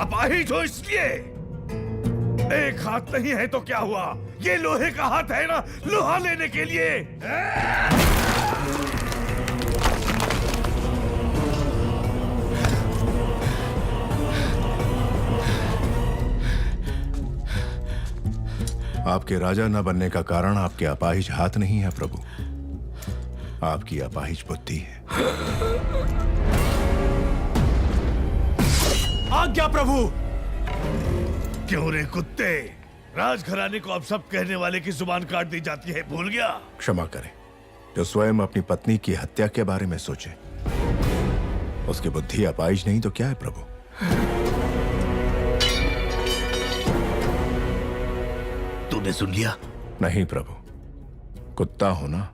अपाहिज हो इसलिए। एक हाथ नहीं है तो क्या हुआ, ये लोहे का हाथ है ना, लोहा लेने के लिए। आपके राजा न बनने का कारण आपके अपाहिज हाथ नहीं है प्रभु, आपकी अपाहिज बुद्धि है। आज्ञा प्रभु। क्यों रे कुत्ते, राजघराने को अब सब कहने वाले की जुबान काट दी जाती है, भूल गया? क्षमा करें, जो स्वयं अपनी पत्नी की हत्या के बारे में सोचे, उसकी बुद्धि अपाहिज नहीं तो क्या है प्रभु? तूने सुन लिया? नहीं प्रभु, कुत्ता होना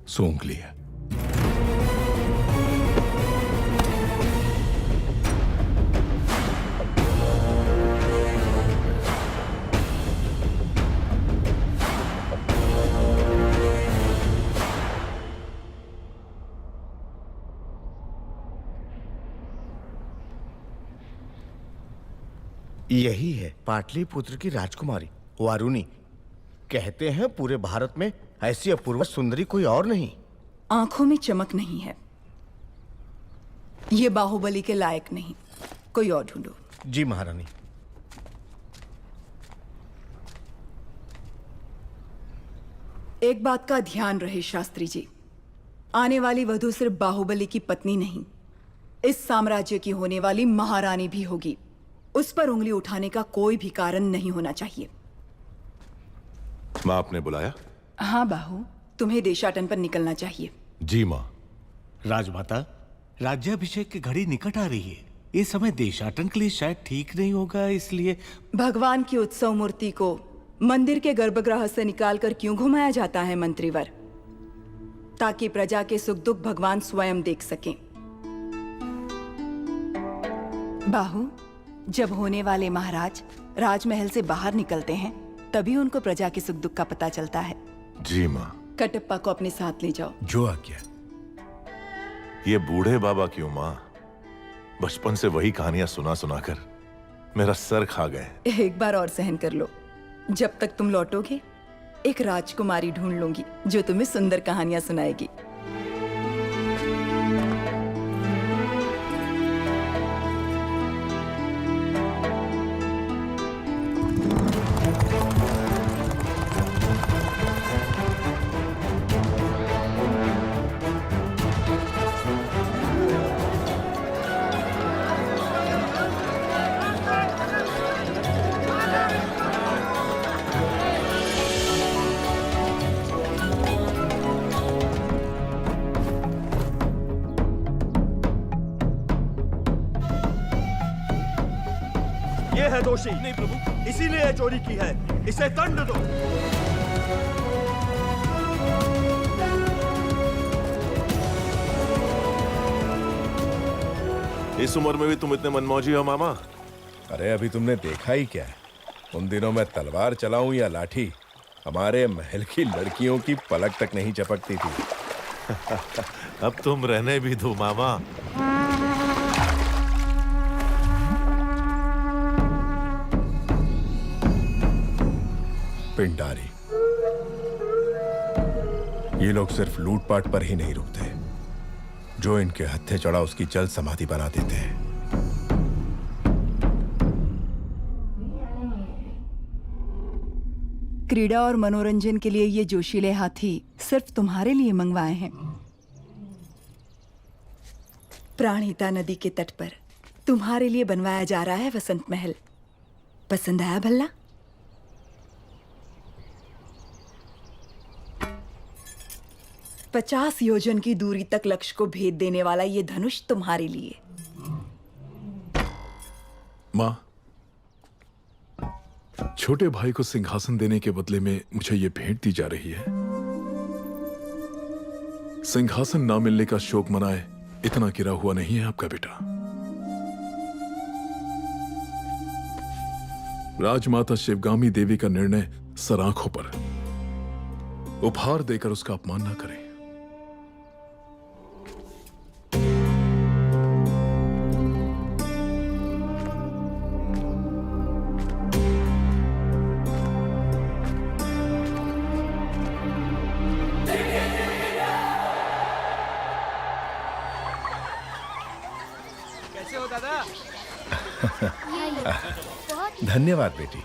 सूंघ लिया। यही है पाटलिपुत्र की राजकुमारी वारुणी। कहते हैं पूरे भारत में ऐसी अपूर्व सुंदरी कोई और नहीं। आंखों में चमक नहीं है, ये बाहुबली के लायक नहीं, कोई और ढूंढो। जी महारानी। एक बात का ध्यान रहे शास्त्री जी, आने वाली वधू सिर्फ बाहुबली की पत्नी नहीं, इस साम्राज्य की होने वाली महारानी भी होगी। उस पर उंगली उठाने का कोई भी कारण नहीं होना चाहिए। माँ, आपने बुलाया? हाँ बाहु, तुम्हें देशाटन पर निकलना चाहिए। जी माँ। राजमाता, राज्याभिषेक की घड़ी निकट आ रही है। ये समय देशाटन के लिए शायद ठीक नहीं होगा, इसलिए भगवान की उत्सव मूर्ति को मंदिर के गर्भगृह से निकालकर क्यों घुमाया जाता है मंत्रीवर? ताकि प्रजा के सुख दुख भगवान स्वयं देख सकें। बाहु, जब होने वाले महाराज राजमहल से बाहर निकलते हैं तभी उनको प्रजा के सुख दुख का पता चलता है। जी माँ। कटप्पा को अपने साथ ले जाओ। जो आज्ञा। ये बूढ़े बाबा क्यों माँ? बचपन से वही कहानियां सुना सुना कर मेरा सर खा गए। एक बार और सहन कर लो, जब तक तुम लौटोगे एक राजकुमारी ढूंढ लूंगी जो तुम्हें सुंदर कहानियां सुनाएगी। ये है दोषी। नहीं प्रभु, इसीलिए चोरी की है, इसे दंड दो। इस उम्र में भी तुम इतने मनमौजी हो मामा? अरे अभी तुमने देखा ही क्या है, उन दिनों में तलवार चलाऊं या लाठी, हमारे महल की लड़कियों की पलक तक नहीं चपकती थी। अब तुम रहने भी दो मामा। पिंडारी, ये लोग सिर्फ लूटपाट पर ही नहीं रुकते, जो इनके हत्थे चढ़ा उसकी जल्द समाधि बना देते हैं। क्रीड़ा और मनोरंजन के लिए ये जोशीले हाथी सिर्फ तुम्हारे लिए मंगवाए हैं। प्राणहिता नदी के तट पर तुम्हारे लिए बनवाया जा रहा है वसंत महल। पसंद आया भल्ला? 50 योजन की दूरी तक लक्ष्य को भेद देने वाला ये धनुष तुम्हारे लिए। माँ, छोटे भाई को सिंहासन देने के बदले में मुझे ये भेंट दी जा रही है। सिंहासन ना मिलने का शोक मनाए इतना गिरा हुआ नहीं है आपका बेटा। राजमाता शिवगामी देवी का निर्णय सराखों पर, उपहार देकर उसका अपमान ना करें। धन्यवाद बेटी।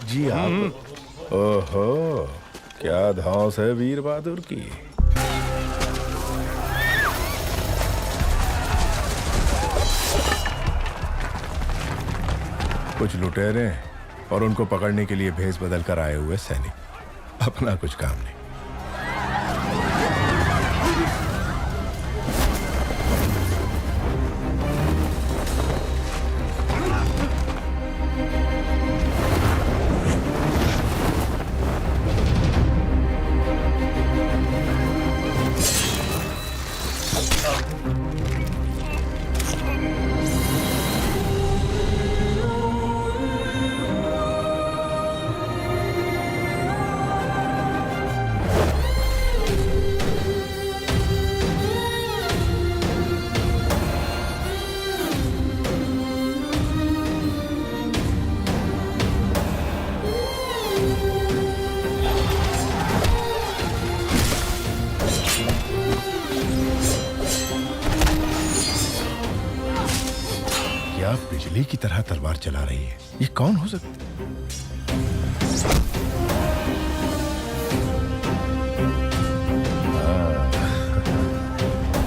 जी आप। ओहो, क्या धौंस है वीर बहादुर की। कुछ लुटेरे और उनको पकड़ने के लिए भेष बदल कर आए हुए सैनिक, अपना कुछ काम नहीं। क्या बिजली की तरह तलवार चला रही है? ये कौन हो सकता है?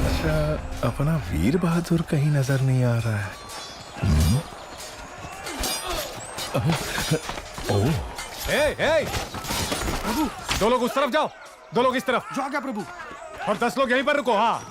अच्छा, अपना वीर बहादुर कहीं नजर नहीं आ रहा है। ओह, प्रभु, 2 लोग उस तरफ जाओ, 2 लोग इस तरफ। जो आ गया प्रभु। और 10 लोग यहीं पर रुको। हाँ।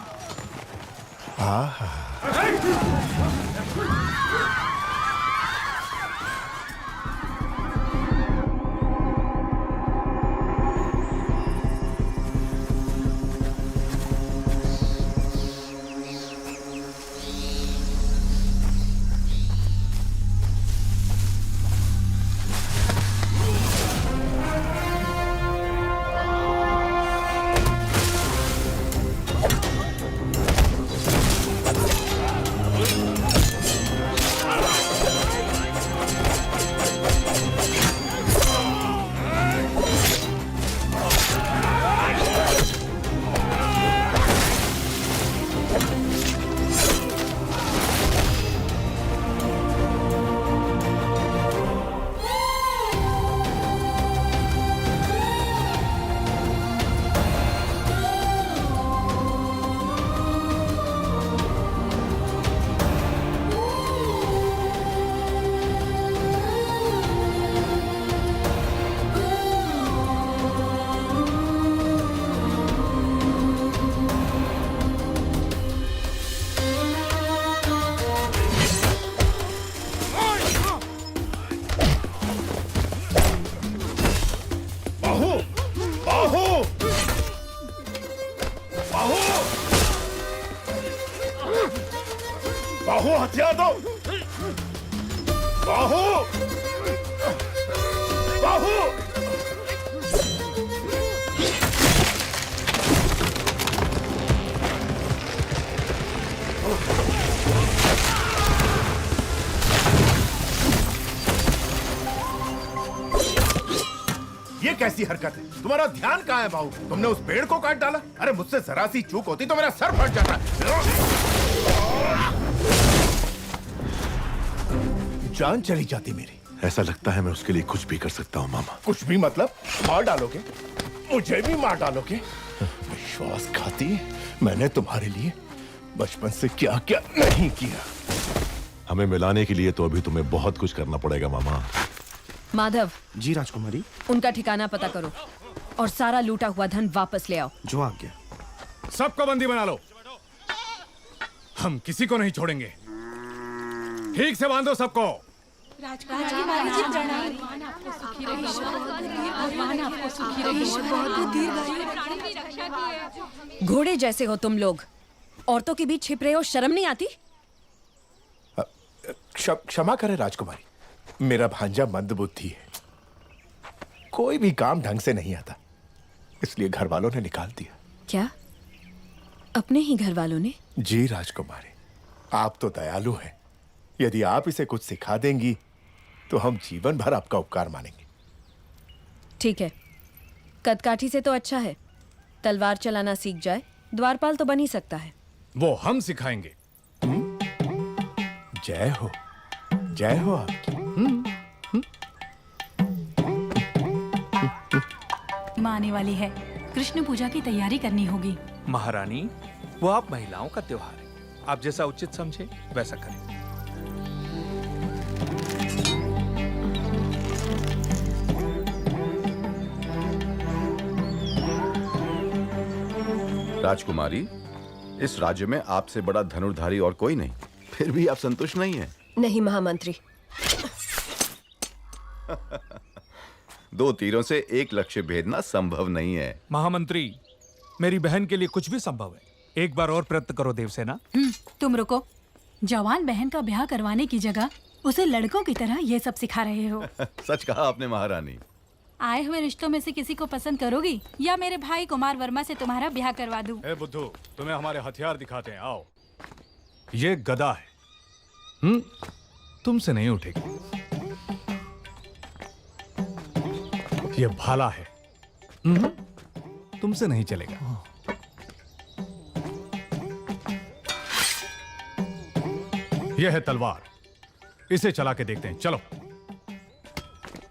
बाहु हथियार दो। बाहु बाहु। ये कैसी हरकत है? तुम्हारा ध्यान कहाँ है बाहु? तुमने उस पेड़ को काट डाला। अरे मुझसे जरा सी चूक होती तो मेरा सर फट जाता। जान चली जाती मेरी। ऐसा लगता है मैं उसके लिए कुछ भी कर सकता हूँ मामा। कुछ भी मतलब? मार डालोगे? मुझे भी मार डालोगे? विश्वासघाती, मैंने तुम्हारे लिए बचपन से क्या क्या नहीं किया। हमें मिलाने के लिए तो अभी तुम्हें बहुत कुछ करना पड़ेगा मामा। माधव। जी राजकुमारी। उनका ठिकाना पता करो और सारा लूटा हुआ धन वापस ले आओ। जो आ गया। सबको बंदी बना लो। हम किसी को नहीं छोड़ेंगे। ठीक से बांधो सबको। घोड़े जैसे हो तुम लोग, औरतों के बीच छिप रहे हो, शर्म नहीं आती? क्षमा करें राजकुमारी, मेरा भांजा मंदबुद्धि है, कोई भी काम ढंग से नहीं आता, इसलिए घर वालों ने निकाल दिया। क्या? अपने ही घर वालों ने? जी राजकुमारी, आप तो दयालु हैं। यदि आप इसे कुछ सिखा देंगी तो हम जीवन भर आपका उपकार मानेंगे। ठीक है, कदकाठी से तो अच्छा है तलवार चलाना सीख जाए, द्वारपाल तो बन ही सकता है। वो हम सिखाएंगे। जय हो आपकी। माँ आने वाली है, कृष्ण पूजा की तैयारी करनी होगी। महारानी, वो आप महिलाओं का त्योहार है, आप जैसा उचित समझे वैसा करें। राजकुमारी, इस राज्य में आपसे बड़ा धनुर्धारी और कोई नहीं, फिर भी आप संतुष्ट नहीं हैं। नहीं महामंत्री। 2 तीरों से एक लक्ष्य भेदना संभव नहीं है। महामंत्री, मेरी बहन के लिए कुछ भी संभव है। एक बार और प्रयत्न करो देवसेना। तुम रुको। जवान बहन का ब्याह करवाने की जगह उसे लड़कों की तरह ये सब सिखा रहे हो। सच कहा आपने महारानी। आए हुए रिश्तों में से किसी को पसंद करोगी या मेरे भाई कुमार वर्मा से तुम्हारा ब्याह करवा दूं? ए बुद्धू, तुम्हें हमारे हथियार दिखाते हैं, आओ। ये गदा है, तुमसे नहीं उठेगी। ये भाला है, तुमसे नहीं चलेगा। यह है तलवार, इसे चला के देखते हैं, चलो।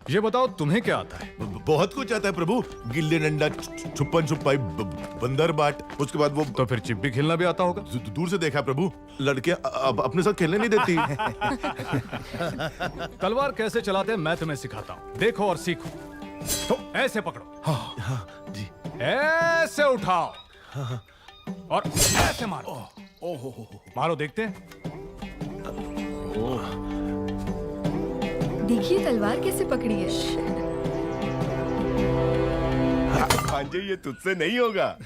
ये बताओ तुम्हें क्या आता है? बहुत कुछ आता है प्रभु। गिल्ली डंडा, छुपन छुपाई, बंदर बाट, उसके बाद वो। तो फिर चिप्पी खेलना भी आता होगा? दूर से देखा प्रभु, लड़के अब अपने साथ खेलने नहीं देती। तलवार कैसे चलाते हैं मैं तुम्हें सिखाता हूं, देखो और सीखो। तो ऐसे पकड़ो, हाँ, जी। ऐसे उठाओ और ऐसे मारो। मारो, देखते हैं। देखिए तलवार कैसे पकड़ी है। भांजे, ये तुझसे नहीं होगा।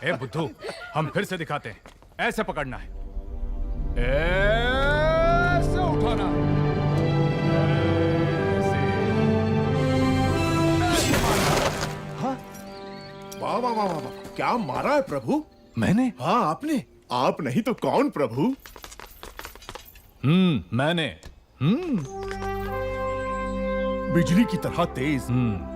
ए बुद्धू, हम फिर से दिखाते हैं, ऐसे पकड़ना है, ऐसे उठाना है, वाह वाह वाह वाह, क्या मारा है प्रभु? मैंने? हाँ आपने। आप नहीं तो कौन प्रभु? मैंने। बिजली की तरह तेज।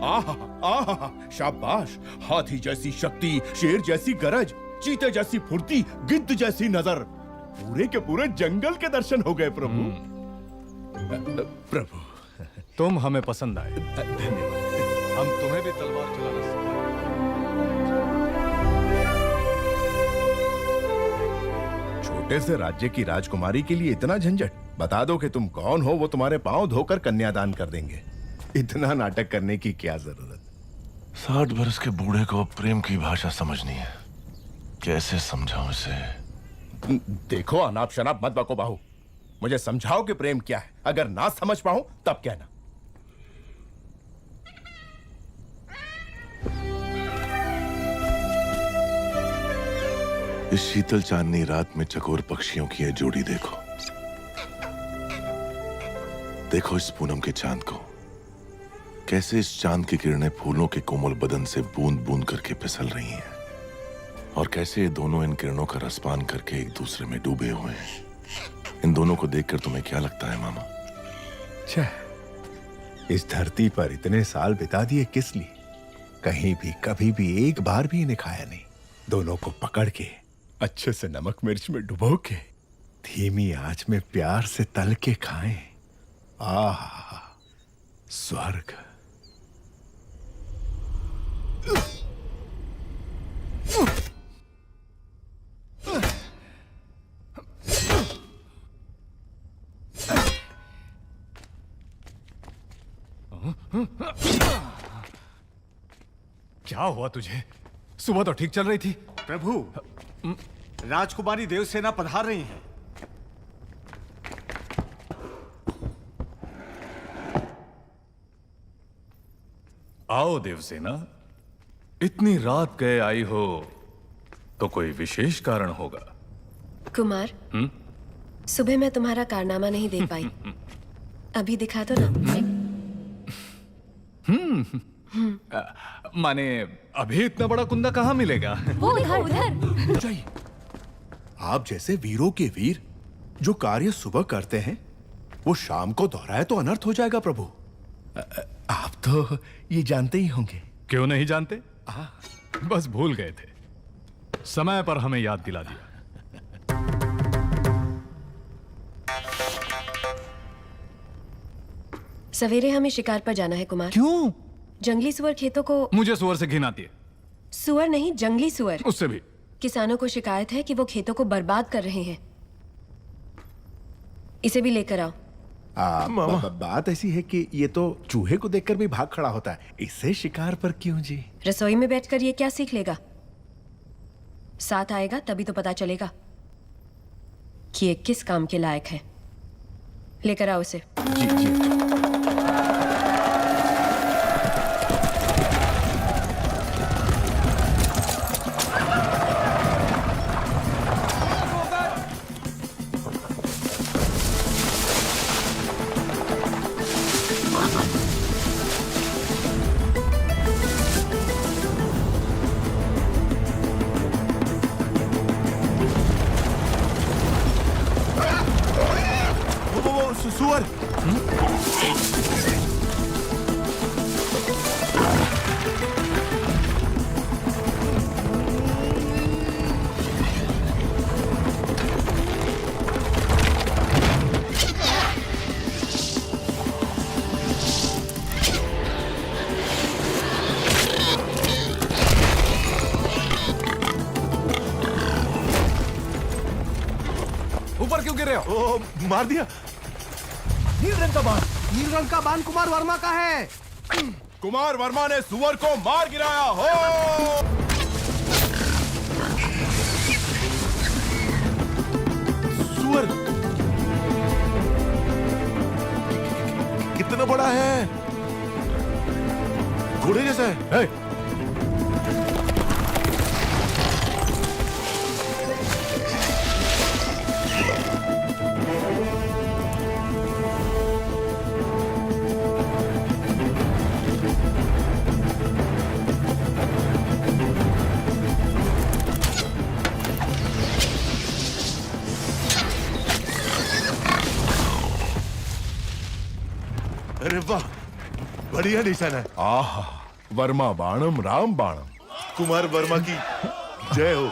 आहा आहा, शाबाश। हाथी जैसी शक्ति, शेर जैसी गरज, चीते जैसी फुर्ती, गिद्ध जैसी नजर। पूरे के पूरे जंगल के दर्शन हो गए प्रभु। प्रभु, तुम हमें पसंद आए। धन्यवाद। हम तुम्हें भी तलवार चलाना सिखाएंगे। छोटे से राज्य की राजकुमारी के लिए इतना झंझट? बता दो कि तुम कौन हो, वो तुम्हारे पांव धोकर कन्यादान कर देंगे। इतना नाटक करने की क्या जरूरत? 60 बरस के बूढ़े को प्रेम की भाषा समझनी है, कैसे समझाऊं इसे? देखो, अनाप शनाप मत बको बाहू, मुझे समझाओ कि प्रेम क्या है। अगर ना समझ पाऊं तब कहना। इस शीतल चांदनी रात में चकोर पक्षियों की यह जोड़ी देखो। देखो इस पूनम के चांद को, कैसे इस चांद की किरणें फूलों के कोमल बदन से बूंद बूंद करके फिसल रही हैं, और कैसे ये दोनों इन किरणों का रसपान करके एक दूसरे में डूबे हुए हैं। इन दोनों को देखकर तुम्हें क्या लगता है मामा? इस धरती पर इतने साल बिता दिए किस लिए? कहीं भी कभी भी एक बार भी इन्हें खाया नहीं। दोनों को पकड़ के अच्छे से नमक मिर्च में डुबो के धीमी आंच में प्यार से तल के खाएं। आहा, स्वर्ग। क्या हुआ तुझे? सुबह तो ठीक चल रही थी। प्रभु, राजकुमारी देवसेना पधार रही हैं। आओ देवसेना, इतनी रात गए आई हो तो कोई विशेष कारण होगा। कुमार, सुबह मैं तुम्हारा कारनामा नहीं देख पाई, अभी दिखा दो ना। माने अभी इतना बड़ा कुंदा कहाँ मिलेगा? वो उधर। आप जैसे वीरों के वीर जो कार्य सुबह करते हैं, वो शाम को दोहराए तो अनर्थ हो जाएगा प्रभु। आप तो ये जानते ही होंगे। क्यों नहीं जानते? बस भूल गए थे। समय पर हमें याद दिला दिया। सवेरे हमें शिकार पर जाना है कुमार। क्यों? जंगली सुअर खेतों को। मुझे सुअर से घिन आती है। सुअर नहीं, जंगली सुअर। उससे भी। किसानों को शिकायत है कि वो खेतों को बर्बाद कर रहे हैं। इसे भी लेकर आओ। बात ऐसी है कि ये तो चूहे को देखकर भी भाग खड़ा होता है, इससे शिकार पर क्यों जी? रसोई में बैठकर ये क्या सीख लेगा? साथ आएगा तभी तो पता चलेगा कि ये किस काम के लायक है। लेकर आओ इसे। जी जी। सुअर। ऊपर क्यों गिर रहे हो? ओ, मार दिया। नील रंग का बाण। नील रंग का बाण कुमार वर्मा का है। कुमार वर्मा ने सुअर को मार गिराया हो। सुअर कितना बड़ा है? घोड़े जैसा है। अरे वाह, बढ़िया निशान है। आहा, वर्मा बाणम राम बाणम। कुमार वर्मा की जय हो।